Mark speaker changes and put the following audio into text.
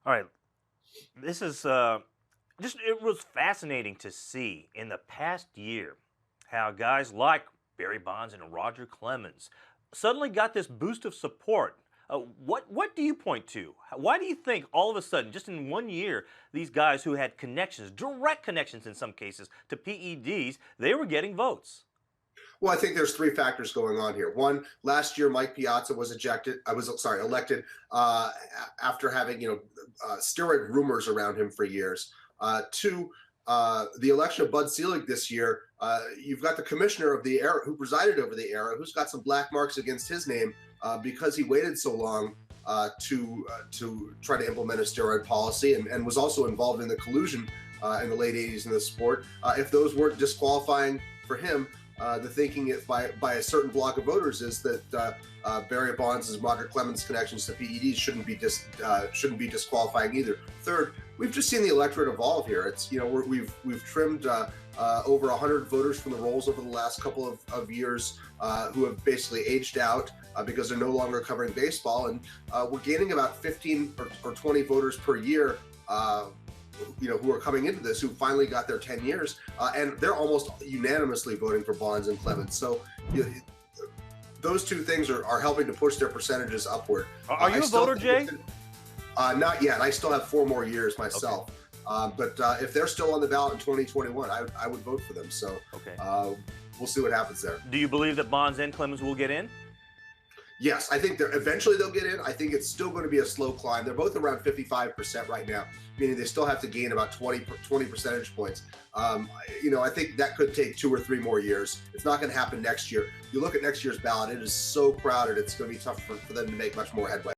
Speaker 1: All right, this is just it was fascinating to see in the past year how guys like Barry Bonds and Roger Clemens suddenly got this boost of support. What do you point to? Why do you think all of a sudden, just in 1 year, these guys who had connections, direct connections in some cases, to PEDs, they were getting votes?
Speaker 2: Well, I think there's three factors going on here. One, last year Mike Piazza was ejected. I was sorry, elected after having steroid rumors around him for years. Two, the election of Bud Selig this year. You've got the commissioner of the era who presided over the era, who's got some black marks against his name because he waited so long to try to implement a steroid policy and was also involved in the collusion in the late 80s in the sport. If those weren't disqualifying for him, the thinking by a certain block of voters is that Barry Bonds and Roger Clemens' connections to PEDs shouldn't be disqualifying either. Third, we've just seen the electorate evolve here. It's we've trimmed over 100 voters from the rolls over the last couple of years who have basically aged out because they're no longer covering baseball, and we're gaining about 15 or 20 voters per year. Who are coming into this, who finally got their 10 years, and they're almost unanimously voting for Bonds and Clemens. So those two things are helping to push their percentages upward.
Speaker 1: Are you a voter, Jay?
Speaker 2: Not yet. I still have 4 more years myself. Okay. But if they're still on the ballot in 2021, I would vote for them. So
Speaker 1: okay.
Speaker 2: We'll see what happens there.
Speaker 1: Do you believe that Bonds and Clemens will get in?
Speaker 2: Yes, I think eventually they'll get in. I think it's still going to be a slow climb. They're both around 55% right now, meaning they still have to gain about 20 percentage points. I think that could take 2 or 3 more years. It's not going to happen next year. You look at next year's ballot; it is so crowded. It's going to be tough for them to make much more headway.